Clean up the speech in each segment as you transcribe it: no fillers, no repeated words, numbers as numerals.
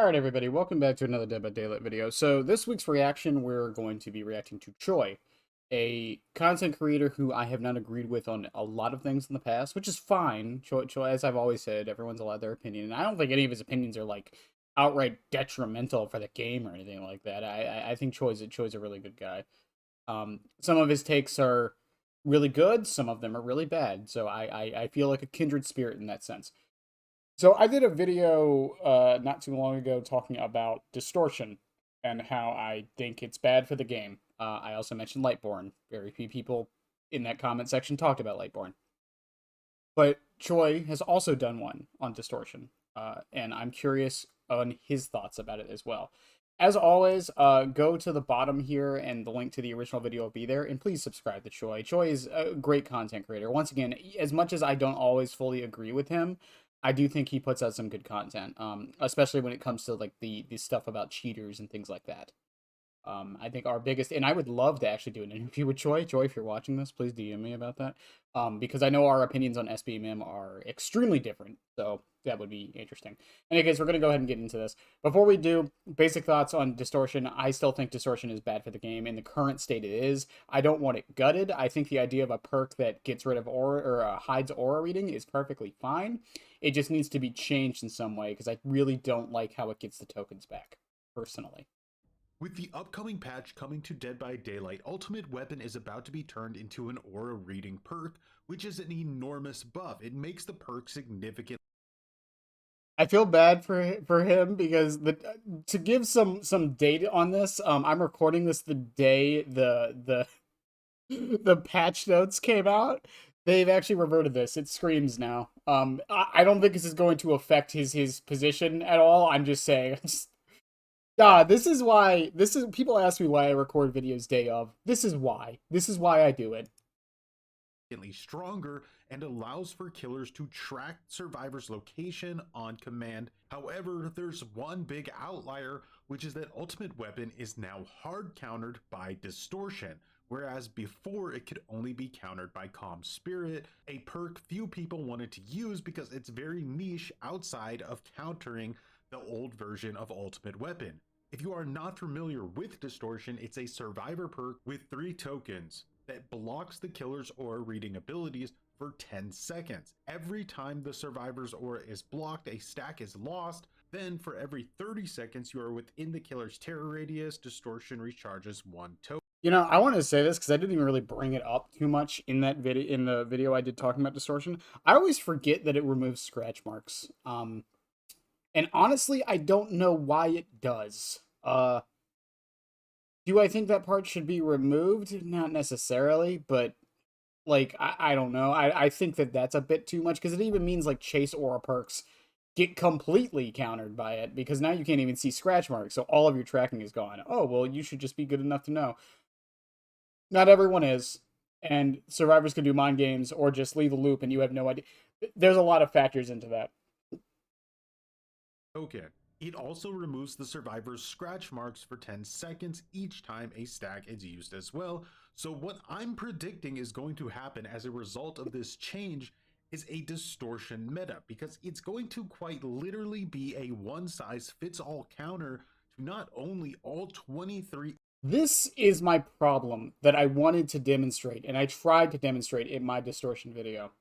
Alright everybody, welcome back to another Dead by Daylight video. So this week's reaction, we're going to be reacting to Choy, a content creator who I have not agreed with on a lot of things in the past, which is fine. Choy, as I've always said, everyone's allowed their opinion, and I don't think any of his opinions are like outright detrimental for the game or anything like that. I think Choy's a really good guy. Some of his takes are really good, some of them are really bad, so I feel like a kindred spirit in that sense. So I did a video not too long ago talking about Distortion and how I think it's bad for the game. I also mentioned Lightborn. Very few people in that comment section talked about Lightborn. But Choy has also done one on Distortion, and I'm curious on his thoughts about it as well. As always, go to the bottom here, and the link to the original video will be there. And please subscribe to Choy. Choy is a great content creator. Once again, as much as I don't always fully agree with him, I do think he puts out some good content, especially when it comes to like the stuff about cheaters and things like that. I think our biggest, and I would love to actually do an interview with Choy. Choy, if you're watching this, please DM me about that. Because I know our opinions on SBMM are extremely different, so that would be interesting. In any case, we're going to go ahead and get into this. Before we do, basic thoughts on Distortion. I still think Distortion is bad for the game. In the current state it is. I don't want it gutted. I think the idea of a perk that gets rid of aura, or hides aura reading is perfectly fine. It just needs to be changed in some way, because I really don't like how it gets the tokens back, personally. With the upcoming patch coming to Dead by Daylight, Ultimate Weapon is about to be turned into an aura reading perk, which is an enormous buff. It makes the perk significant. I feel bad for him because to give some data on this, I'm recording this the day the patch notes came out. They've actually reverted this. It screams now. I don't think this is going to affect his position at all. I'm just saying. This is why. This is people ask me why I record videos day of. This is why. This is why I do it. Stronger and allows for killers to track survivors' location on command. However, there's one big outlier, which is that Ultimate Weapon is now hard countered by Distortion, whereas before it could only be countered by Calm Spirit, a perk few people wanted to use because it's very niche outside of countering the old version of Ultimate Weapon. If you are not familiar with Distortion, it's a survivor perk with 3 tokens that blocks the killer's aura reading abilities for 10 seconds. Every time the survivor's aura is blocked, a stack is lost. Then for every 30 seconds you are within the killer's terror radius, Distortion recharges 1 token. You know, I want to say this because I didn't even really bring it up too much in that video, in the video I did talking about Distortion. I always forget that it removes scratch marks. And honestly, I don't know why it does. Do I think that part should be removed? Not necessarily, but like I don't know. I think that that's a bit too much because it even means like chase aura perks get completely countered by it because now you can't even see scratch marks, so all of your tracking is gone. Oh well, you should just be good enough to know. Not everyone is, and survivors can do mind games or just leave a loop and you have no idea. There's a lot of factors into that. Okay. It also removes the survivor's scratch marks for 10 seconds each time a stack is used as well. So what I'm predicting is going to happen as a result of this change is a distortion meta, because it's going to quite literally be a one-size-fits-all counter to not only all 23. This is my problem that I wanted to demonstrate, and I tried to demonstrate in my Distortion video.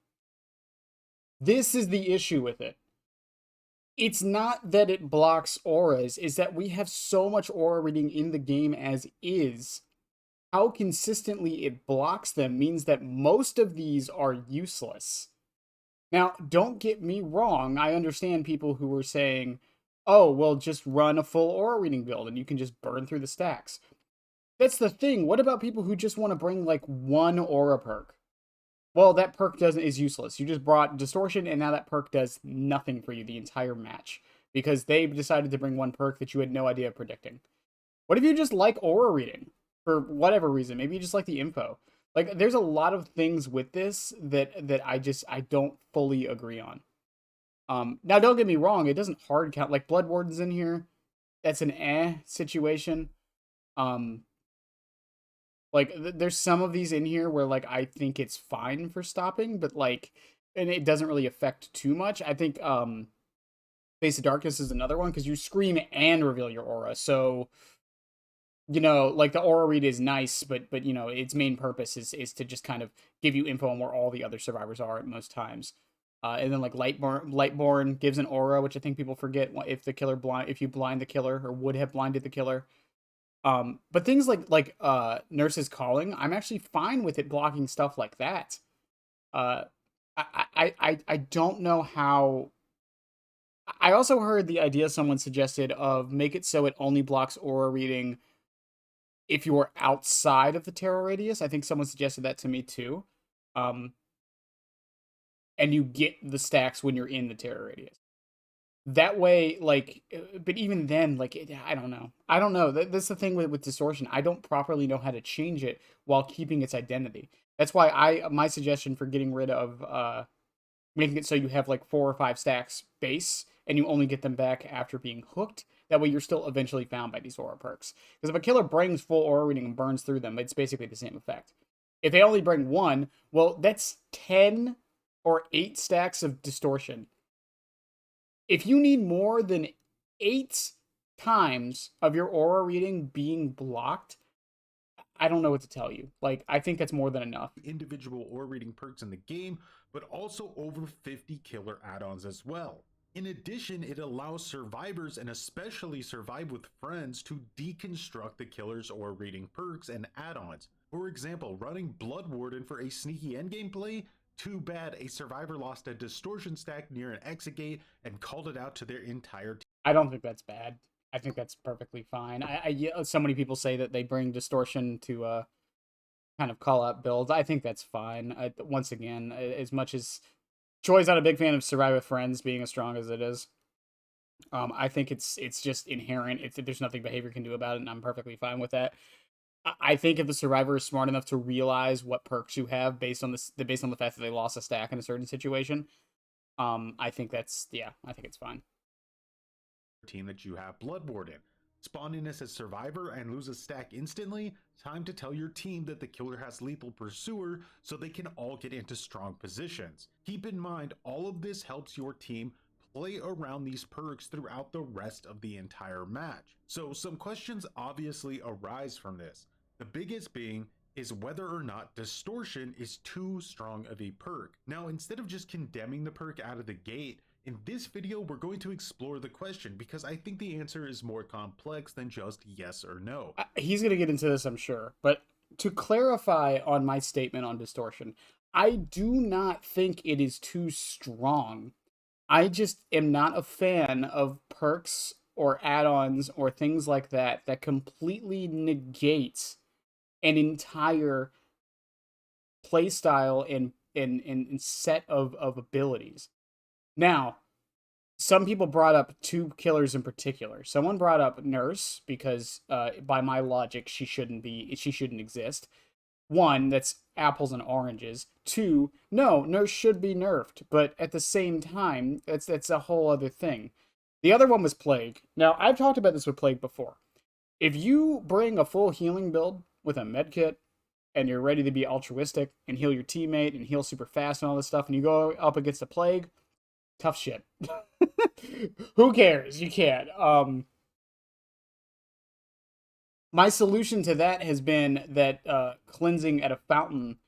This is the issue with it. It's not that it blocks auras, is that we have so much aura reading in the game as is. How consistently it blocks them means that most of these are useless. Now, don't get me wrong, I understand people who are saying, oh, well, just run a full aura reading build and you can just burn through the stacks. That's the thing. What about people who just want to bring like one aura perk? Well, that perk is useless. You just brought Distortion, and now that perk does nothing for you the entire match because they decided to bring one perk that you had no idea of predicting. What if you just like aura reading for whatever reason? Maybe you just like the info. Like, there's a lot of things with this that I don't fully agree on. Now don't get me wrong, it doesn't hard count. Like Blood Warden's in here. That's an situation. Like, there's some of these in here where, like, I think it's fine for stopping, but, like, and it doesn't really affect too much. I think, Face of Darkness is another one because you scream and reveal your aura. So, you know, like the aura read is nice, but you know, its main purpose is to just kind of give you info on where all the other survivors are at most times. And then like Lightborn gives an aura, which I think people forget if the killer if you blind the killer or would have blinded the killer. But things like Nurse's Calling, I'm actually fine with it blocking stuff like that. Uh, I don't know how. I also heard the idea someone suggested of make it so it only blocks aura reading if you are outside of the terror radius. I think someone suggested that to me too. Um, and you get the stacks when you're in the terror radius. That way, like, but even then, like, I don't know. I don't know. That's the thing with Distortion. I don't properly know how to change it while keeping its identity. That's why my suggestion for getting rid of making it so you have like 4 or 5 stacks base and you only get them back after being hooked. That way you're still eventually found by these aura perks. Because if a killer brings full aura reading and burns through them, it's basically the same effect. If they only bring 1, well, that's 10 or 8 stacks of Distortion. If you need more than 8 times of your aura reading being blocked, I don't know what to tell you. Like, I think that's more than enough. Individual aura reading perks in the game, but also over 50 killer add-ons as well. In addition, it allows survivors, and especially Survive with Friends, to deconstruct the killer's aura reading perks and add-ons. For example, running Blood Warden for a sneaky endgame play. Too bad a survivor lost a distortion stack near an exit gate and called it out to their entire team. I don't think that's bad. I think that's perfectly fine. So many people say that they bring Distortion to kind of call out builds. I think that's fine. Once again, as much as Choy's not a big fan of Survive with Friends being as strong as it is, I think it's just inherent. There's nothing behavior can do about it, and I'm perfectly fine with that. I think if the survivor is smart enough to realize what perks you have based on based on the fact that they lost a stack in a certain situation, I think I think it's fine. Team that you have Blood Warden. Spawning this as survivor and lose a stack instantly, time to tell your team that the killer has lethal pursuer so they can all get into strong positions. Keep in mind, all of this helps your team play around these perks throughout the rest of the entire match. So some questions obviously arise from this. The biggest being is whether or not Distortion is too strong of a perk. Now, instead of just condemning the perk out of the gate, in this video, we're going to explore the question because I think the answer is more complex than just yes or no. He's going to get into this, I'm sure. But to clarify on my statement on Distortion, I do not think it is too strong. I just am not a fan of perks or add-ons or things like that that completely negate an entire playstyle and set of abilities. Now, some people brought up 2 killers in particular. Someone brought up Nurse because, by my logic, she shouldn't exist. 1, that's apples and oranges. 2, no, Nurse should be nerfed, but at the same time, that's a whole other thing. The other one was Plague. Now, I've talked about this with Plague before. If you bring a full healing build with a medkit and you're ready to be altruistic and heal your teammate and heal super fast and all this stuff, and you go up against a Plague, tough shit. Who cares? You can't. My solution to that has been that cleansing at a fountain,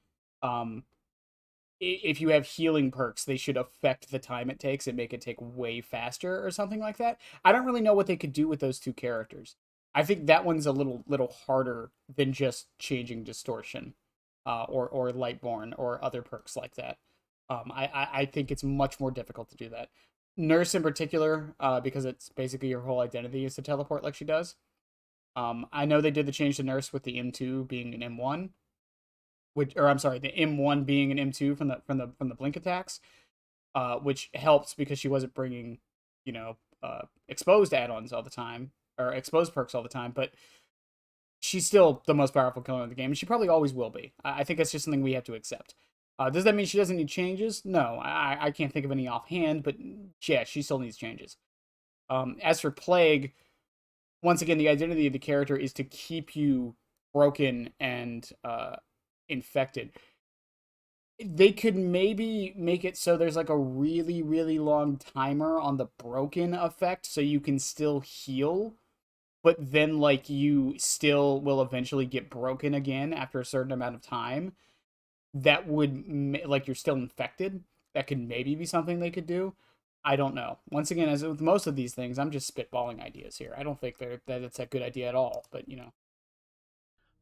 if you have healing perks, they should affect the time it takes and make it take way faster or something like that. I don't really know what they could do with those 2 characters. I think that one's a little harder than just changing Distortion, or Lightborn or other perks like that. I think it's much more difficult to do that. Nurse in particular, because it's basically your whole identity is to teleport like she does. I know they did the change to Nurse with the M2 being an M1, the M1 being an M2 from the blink attacks, which helps because she wasn't bringing, exposed add-ons all the time or exposed perks all the time, but she's still the most powerful killer in the game, and she probably always will be. I think that's just something we have to accept. Does that mean she doesn't need changes? No, I can't think of any offhand, but yeah, she still needs changes. As for Plague, once again, the identity of the character is to keep you broken and infected. They could maybe make it so there's like a really, really long timer on the broken effect so you can still heal, but then like you still will eventually get broken again after a certain amount of time. That would like you're still infected. That could maybe be something they could do. I don't know. Once again, as with most of these things, I'm just spitballing ideas here. I don't think that it's a good idea at all, but you know.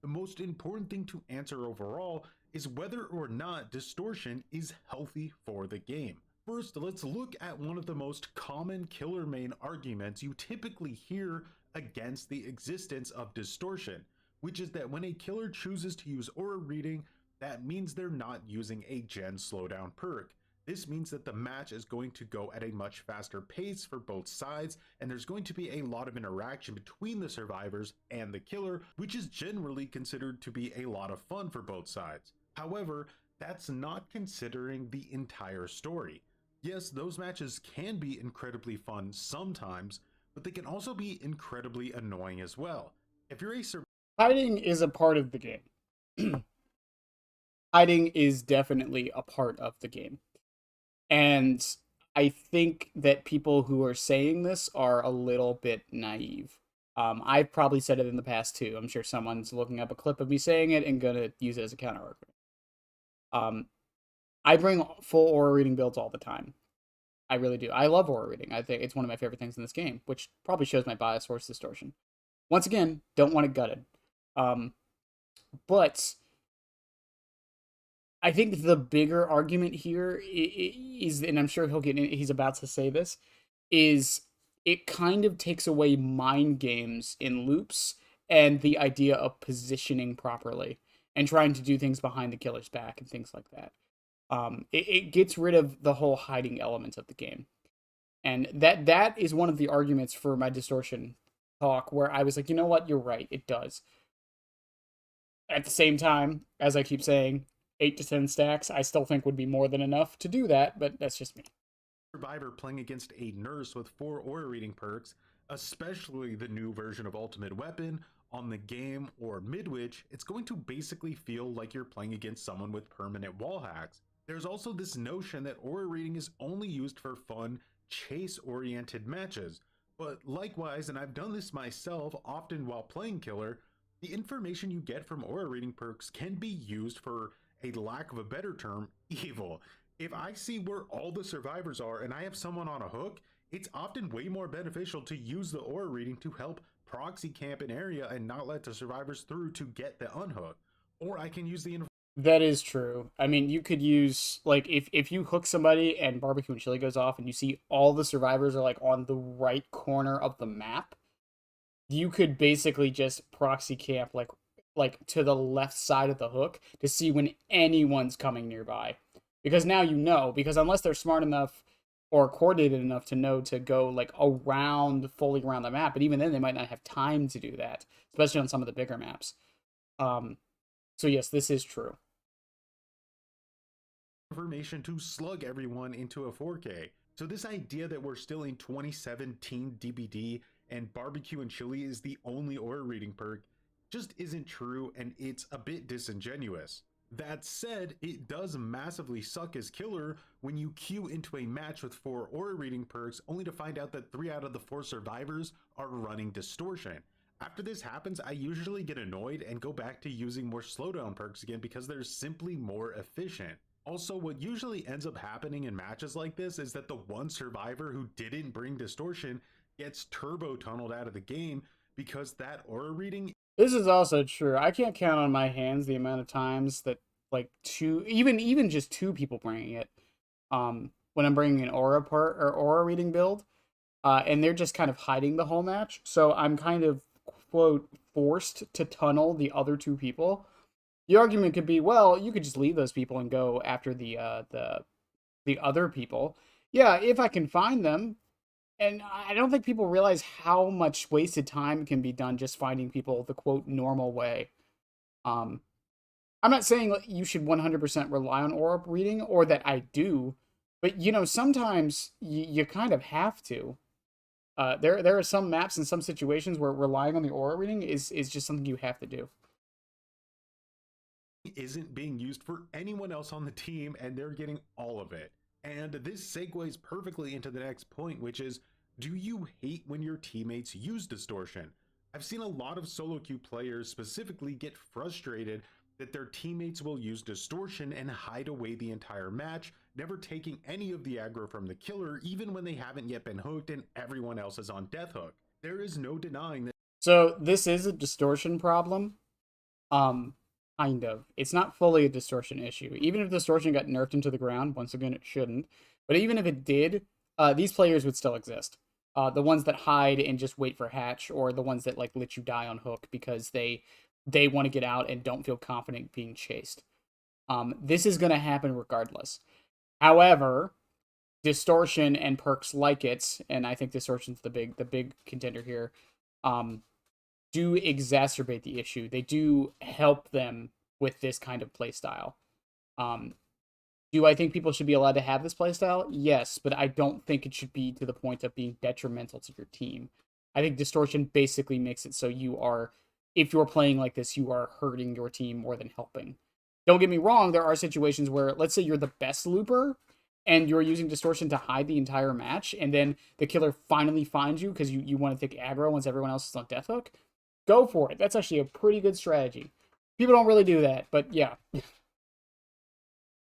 The most important thing to answer overall is whether or not distortion is healthy for the game. First, let's look at one of the most common killer main arguments you typically hear against the existence of distortion, which is that when a killer chooses to use aura reading, that means they're not using a gen slowdown perk. This means that the match is going to go at a much faster pace for both sides, and there's going to be a lot of interaction between the survivors and the killer, which is generally considered to be a lot of fun for both sides. However, that's not considering the entire story. Yes, those matches can be incredibly fun sometimes, but they can also be incredibly annoying as well. If you're a Hiding is a part of the game. Hiding is definitely a part of the game. And I think that people who are saying this are a little bit naive. I've probably said it in the past too. I'm sure someone's looking up a clip of me saying it and gonna use it as a counter argument. I bring full aura reading builds all the time. I really do. I love aura reading. I think it's one of my favorite things in this game, which probably shows my bias towards distortion. Once again, don't want it gutted. But I think the bigger argument here is, and I'm sure he's about to say this, is it kind of takes away mind games in loops and the idea of positioning properly and trying to do things behind the killer's back and things like that. It gets rid of the whole hiding element of the game. And that is one of the arguments for my distortion talk where I was like, you know what, you're right, it does. At the same time, as I keep saying, 8 to 10 stacks, I still think would be more than enough to do that, but that's just me. survivor playing against a nurse with 4 aura reading perks, especially the new version of Ultimate Weapon, on the game or midwich, it's going to basically feel like you're playing against someone with permanent wall hacks. There's also this notion that aura reading is only used for fun, chase-oriented matches, but likewise, and I've done this myself often while playing killer, the information you get from aura reading perks can be used for, a lack of a better term, evil. If I see where all the survivors are and I have someone on a hook, it's often way more beneficial to use the aura reading to help proxy camp an area and not let the survivors through to get the unhook. Or I can use the That is true. I mean, you could use like if you hook somebody and barbecue and chili goes off and you see all the survivors are like on the right corner of the map, you could basically just proxy camp like to the left side of the hook to see when anyone's coming nearby. Because now you know, because unless they're smart enough or coordinated enough to know to go like around fully around the map, but even then they might not have time to do that, especially on some of the bigger maps. Um so yes, this is true. information to slug everyone into a 4K. So this idea that we're still in 2017 DBD and barbecue and chili is the only aura reading perk just isn't true, and it's a bit disingenuous. That said, it does massively suck as killer when you queue into a match with 4 aura reading perks only to find out that 3 out of the 4 survivors are running distortion. After this happens, I usually get annoyed and go back to using more slowdown perks again because they're simply more efficient. Also, what usually ends up happening in matches like this is that the one survivor who didn't bring distortion gets turbo tunneled out of the game because that aura reading. This is also true. I can't count on my hands the amount of times that like two, even just two people bringing it. When I'm bringing an aura part or aura reading build, and they're just kind of hiding the whole match. So I'm kind of quote forced to tunnel the other two people. The argument could be, well, you could just leave those people and go after the other people. Yeah, if I can find them, and I don't think people realize how much wasted time can be done just finding people the quote normal way. Um, I'm not saying you should 100% rely on aura reading or that I do, but you know sometimes you kind of have to. There are some maps and some situations where relying on the aura reading is just something you have to do. isn't being used for anyone else on the team, and they're getting all of it. And this segues perfectly into the next point, which is, do you hate when your teammates use distortion? I've seen a lot of solo queue players specifically get frustrated that their teammates will use distortion and hide away the entire match, never taking any of the aggro from the killer, even when they haven't yet been hooked and everyone else is on death hook. There is no denying that. So this is a distortion problem. Kind of. It's not fully a distortion issue. Even if distortion got nerfed into the ground, once again, it shouldn't. But even if it did, these players would still exist. The ones that hide and just wait for hatch, or the ones that like let you die on hook because they want to get out and don't feel confident being chased. This is going to happen regardless. However, distortion and perks like it, and I think distortion's the big contender here, do exacerbate the issue. They do help them with this kind of playstyle. Do I think people should be allowed to have this playstyle? Yes, but I don't think it should be to the point of being detrimental to your team. I think distortion basically makes it so if you're playing like this, you are hurting your team more than helping. Don't get me wrong, there are situations where, let's say you're the best looper, and you're using distortion to hide the entire match, and then the killer finally finds you because you want to take aggro once everyone else is on death hook. Go for it. That's actually a pretty good strategy. People don't really do that, but yeah.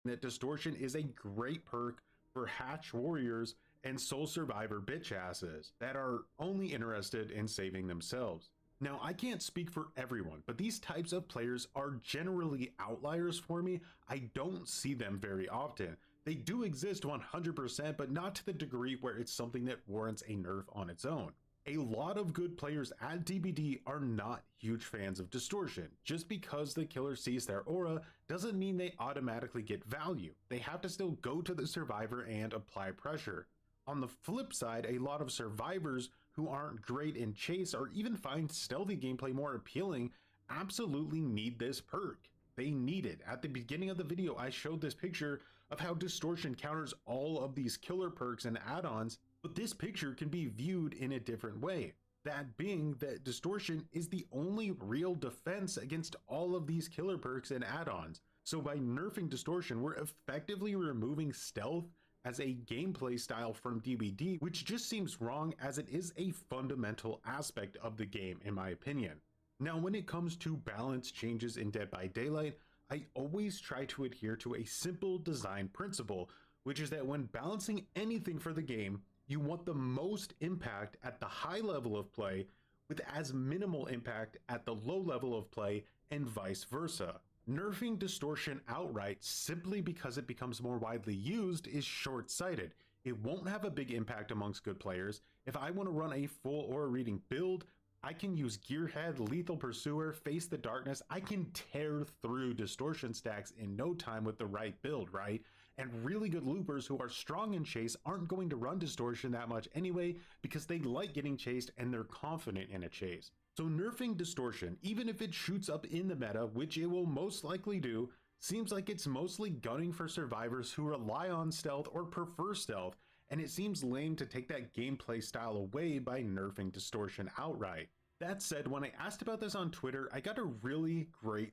That distortion is a great perk for hatch warriors and soul survivor bitch asses that are only interested in saving themselves. Now, I can't speak for everyone, but these types of players are generally outliers for me. I don't see them very often. They do exist 100%, but not to the degree where it's something that warrants a nerf on its own. A lot of good players at DBD are not huge fans of distortion. Just because the killer sees their aura doesn't mean they automatically get value. They have to still go to the survivor and apply pressure. On the flip side, a lot of survivors who aren't great in chase or even find stealthy gameplay more appealing absolutely need this perk. They need it. At the beginning of the video, I showed this picture of how distortion counters all of these killer perks and add-ons, but this picture can be viewed in a different way. That being that distortion is the only real defense against all of these killer perks and add-ons. So by nerfing distortion, we're effectively removing stealth as a gameplay style from DBD, which just seems wrong as it is a fundamental aspect of the game in my opinion. Now, when it comes to balance changes in Dead by Daylight, I always try to adhere to a simple design principle, which is that when balancing anything for the game, you want the most impact at the high level of play with as minimal impact at the low level of play, and vice versa. Nerfing distortion outright simply because it becomes more widely used is short-sighted. It won't have a big impact amongst good players. If I want to run a full aura reading build, I can use Gearhead, Lethal Pursuer, Face the Darkness. I can tear through distortion stacks in no time with the right build, right? And really good loopers who are strong in chase aren't going to run distortion that much anyway because they like getting chased and they're confident in a chase. So nerfing distortion, even if it shoots up in the meta, which it will most likely do, seems like it's mostly gunning for survivors who rely on stealth or prefer stealth, and it seems lame to take that gameplay style away by nerfing distortion outright. That said, when I asked about this on Twitter, I got a really great...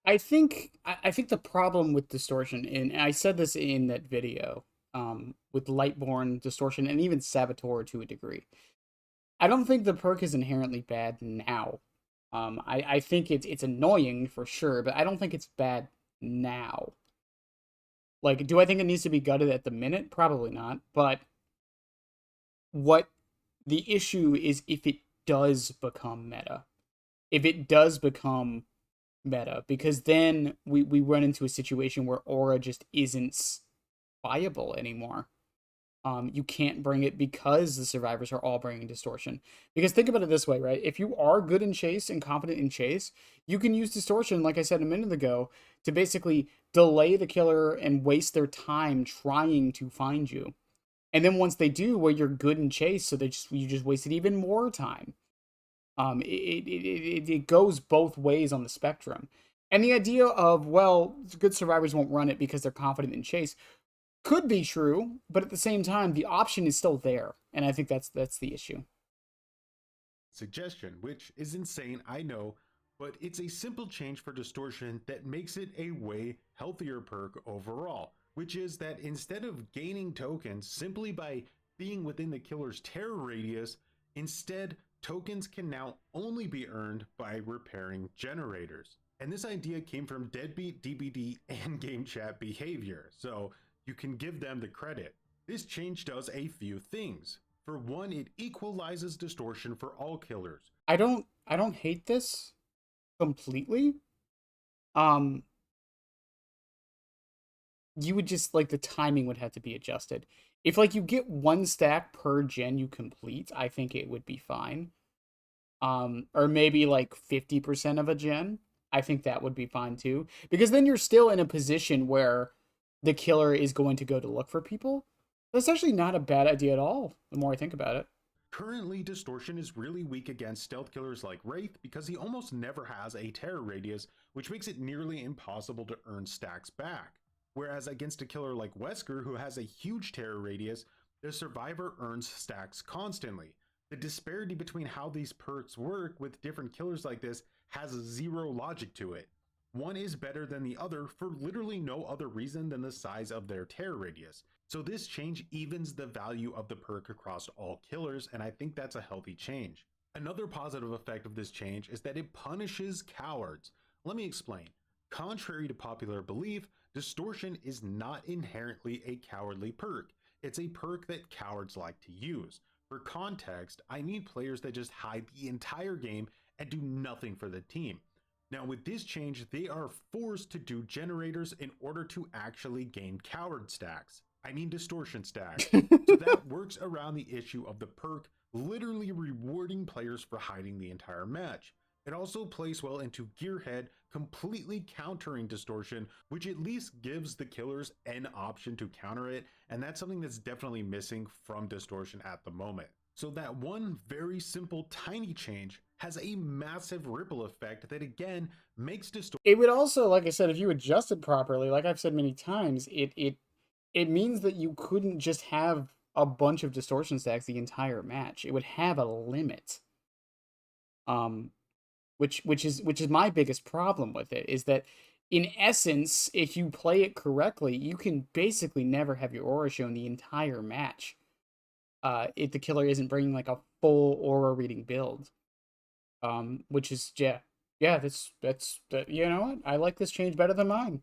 I think the problem with distortion, and I said this in that video, with Lightborn, distortion, and even Saboteur to a degree. I don't think the perk is inherently bad now. I think it's annoying for sure, but I don't think it's bad now. Like, do I think it needs to be gutted at the minute? Probably not. But what the issue is if it does become meta. If it does become meta, because then we run into a situation where aura just isn't viable anymore. You can't bring it because the survivors are all bringing distortion. Because think about it this way, right? If you are good in chase and confident in chase, you can use distortion, like I said a minute ago, to basically delay the killer and waste their time trying to find you. And then once they do, well, you're good in chase, so you just wasted even more time. It goes both ways on the spectrum. And the idea of, well, good survivors won't run it because they're confident in chase could be true, but at the same time, the option is still there. And I think that's the issue. Suggestion, which is insane, I know, but it's a simple change for Distortion that makes it a way healthier perk overall, which is that instead of gaining tokens simply by being within the killer's terror radius, instead tokens can now only be earned by repairing generators. And this idea came from Deadbeat, DBD, and Game Chat behavior, so you can give them the credit. This change does a few things. For one, it equalizes Distortion for all killers. I don't hate this completely. You would just, like, the timing would have to be adjusted. If, like, you get 1 stack per gen you complete, I think it would be fine. Or maybe like 50% of a gen. I think that would be fine too. Because then you're still in a position where the killer is going to go to look for people. That's actually not a bad idea at all, the more I think about it. Currently, Distortion is really weak against stealth killers like Wraith because he almost never has a terror radius, which makes it nearly impossible to earn stacks back. Whereas against a killer like Wesker, who has a huge terror radius, the survivor earns stacks constantly. The disparity between how these perks work with different killers like this has zero logic to it. One is better than the other for literally no other reason than the size of their terror radius. So this change evens the value of the perk across all killers, and I think that's a healthy change. Another positive effect of this change is that it punishes cowards. Let me explain. Contrary to popular belief, Distortion is not inherently a cowardly perk. It's a perk that cowards like to use. For context, I mean players that just hide the entire game and do nothing for the team. Now with this change, they are forced to do generators in order to actually gain coward stacks. I mean Distortion stacks. So that works around the issue of the perk literally rewarding players for hiding the entire match. It also plays well into Gearhead, completely countering Distortion, which at least gives the killers an option to counter it, and that's something that's definitely missing from Distortion at the moment. So that one very simple tiny change has a massive ripple effect that again makes Distortion. It would also, like I said, if you adjust it properly, like I've said many times, it means that you couldn't just have a bunch of Distortion stacks the entire match. It would have a limit. Which is my biggest problem with it, is that in essence, if you play it correctly, you can basically never have your aura shown the entire match. If the killer isn't bringing like a full aura reading build. Which is, yeah, that's you know what? I like this change better than mine.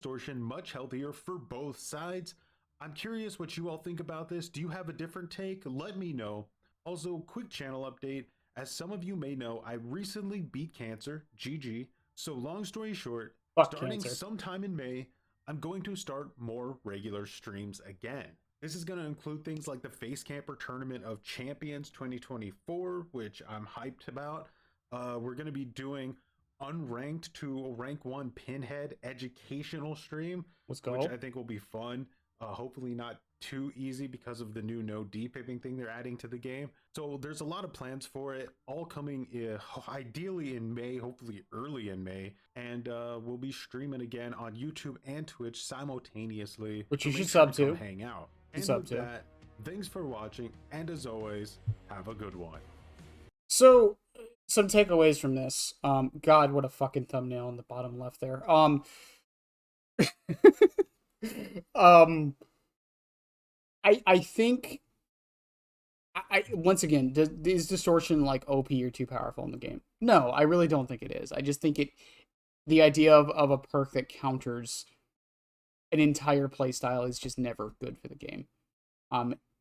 Distortion much healthier for both sides. I'm curious what you all think about this. Do you have a different take? Let me know. Also, quick channel update. As some of you may know, I recently beat cancer, GG. So long story short, starting sometime in May, I'm going to start more regular streams again. This is going to include things like the Face Camper Tournament of Champions 2024, which I'm hyped about. We're going to be doing unranked to rank 1 pinhead educational stream, which I think will be fun. Hopefully not too easy because of the new no depipping thing they're adding to the game. So there's a lot of plans for it, all coming ideally in May, hopefully early in May, and we'll be streaming again on YouTube and Twitch simultaneously, which you should sub to. Hang out. And with that, thanks for watching, and as always, have a good one. So some takeaways from this. God, what a fucking thumbnail in the bottom left there. I think once again, is Distortion like OP or too powerful in the game? No, I really don't think it is. I just think the idea of a perk that counters an entire playstyle is just never good for the game.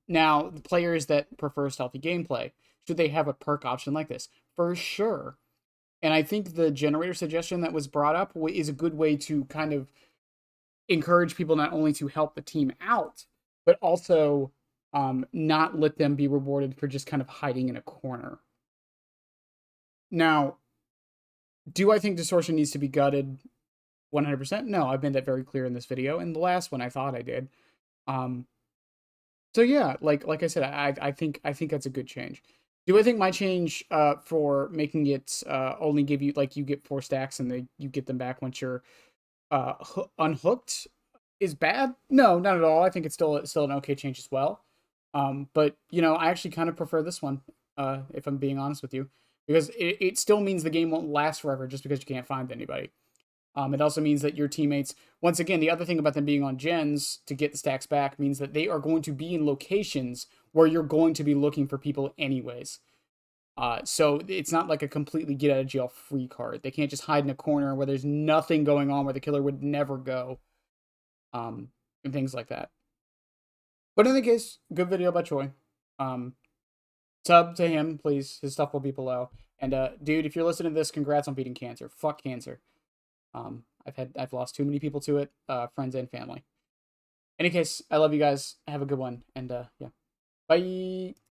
Now, the players that prefer stealthy gameplay, should they have a perk option like this? For sure. And I think the generator suggestion that was brought up is a good way to kind of encourage people not only to help the team out, but also not let them be rewarded for just kind of hiding in a corner. Now, do I think Distortion needs to be gutted 100%? No, I've made that very clear in this video. And the last one, I thought I did. So yeah, like I said, I think that's a good change. Do I think my change for making it only give you, like, you get 4 stacks and you get them back once you're unhooked is bad? No, not at all. I think it's still an okay change as well. But you know, I actually kind of prefer this one, if I'm being honest with you. because it still means the game won't last forever just because you can't find anybody. It also means that your teammates, once again, the other thing about them being on gens to get the stacks back means that they are going to be in locations where you're going to be looking for people anyways. So it's not like a completely get out of jail free card. They can't just hide in a corner where there's nothing going on, where the killer would never go, and things like that. But in any case, good video by Choy. Sub to him, please. His stuff will be below. And dude, if you're listening to this, congrats on beating cancer. Fuck cancer. I've lost too many people to it, friends and family. Any case, I love you guys. Have a good one, and yeah, bye.